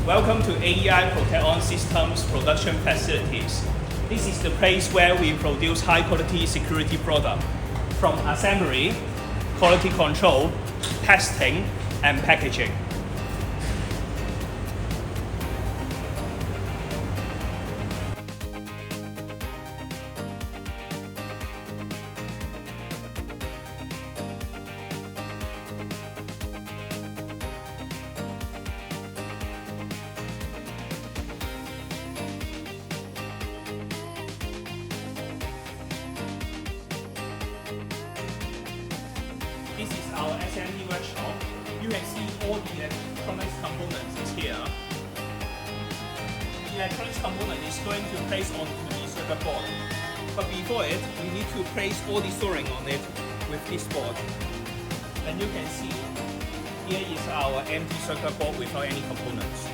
Welcome to AEI Protect-On Systems production facilities. This is the place where we produce high-quality security products from assembly, quality control, testing, and packaging. This is our assembly workshop. You can see all the electronics components is here. The electronics component is going to place onto the circuit board. But before it, we need to place all the soldering on it with this board. And you can see, here is our empty circuit board without any components.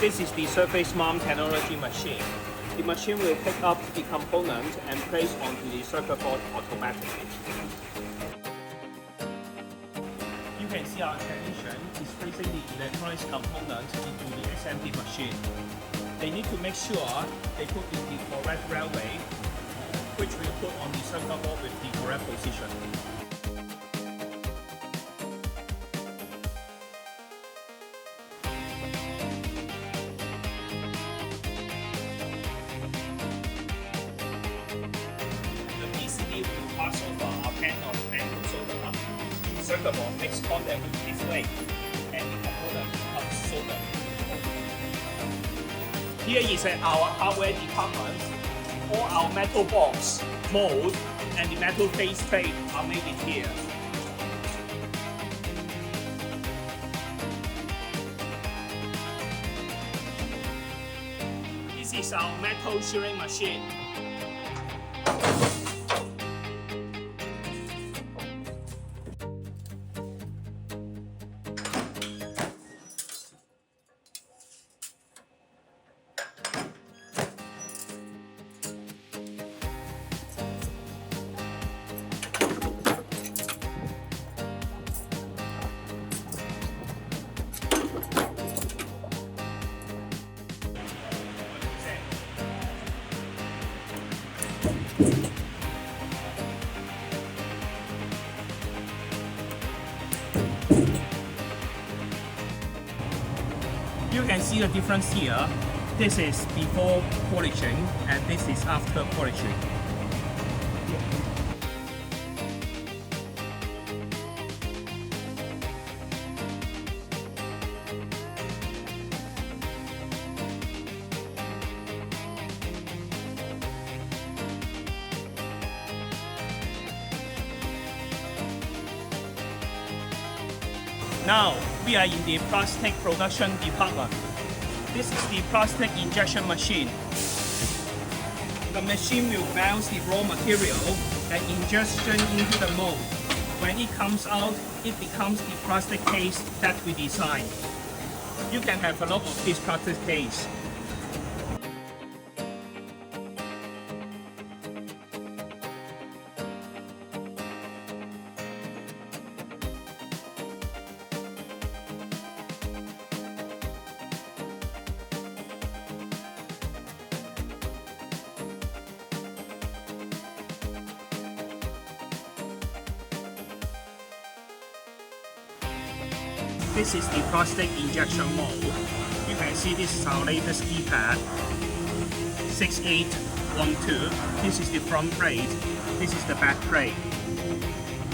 This is the surface mount technology machine. The machine will pick up the component and place onto the circuit board automatically. You can see our technician is placing the electronics component into the assembly machine. They need to make sure they put in the correct railway, which we put on the circuit board with the correct position. Pass over our pan of manual solder. The circuit board makes contact with this plate and the component becomes soldered. Here is our hardware department. All our metal box, mold, and the metal face plate are made in here. This is our metal shearing machine. You can see the difference here. This is before polishing and this is after polishing. Now, we are in the plastic production department. This is the plastic injection machine. The machine will melt the raw material and injection into the mold. When it comes out, it becomes the plastic case that we design. You can have a lot of this plastic case. This is the plastic injection mold. You can see this is our latest keypad, 6812. This is the front plate, this is the back plate.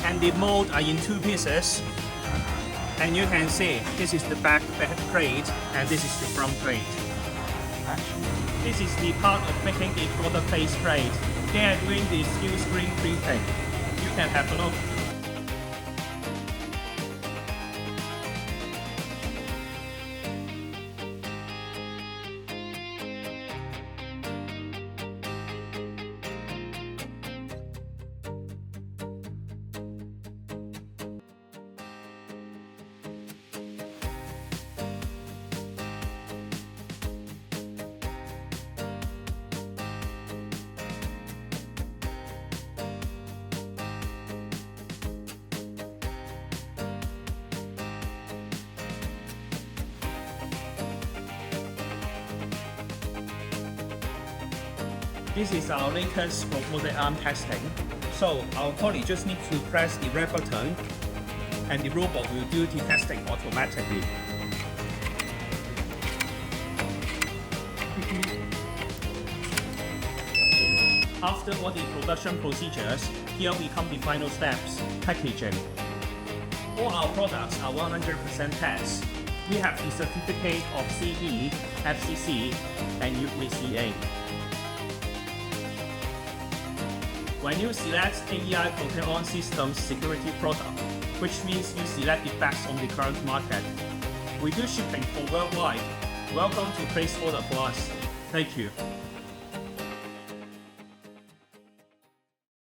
And the mold are in two pieces. And you can see this is the back plate and this is the front plate. This is the part of making the product face plate. They are doing the steel screen printing. You can have a look. This is our latest robotic arm testing. So our colleague just need to press the red button and the robot will do the testing automatically. After all the production procedures, here we come the final steps, packaging. All our products are 100% test. We have the certificate of CE, FCC, and UACA. When you select AEI Protect-On Systems security product, which means you select the best on the current market. We do shipping for worldwide. Welcome to place order for us. Thank you.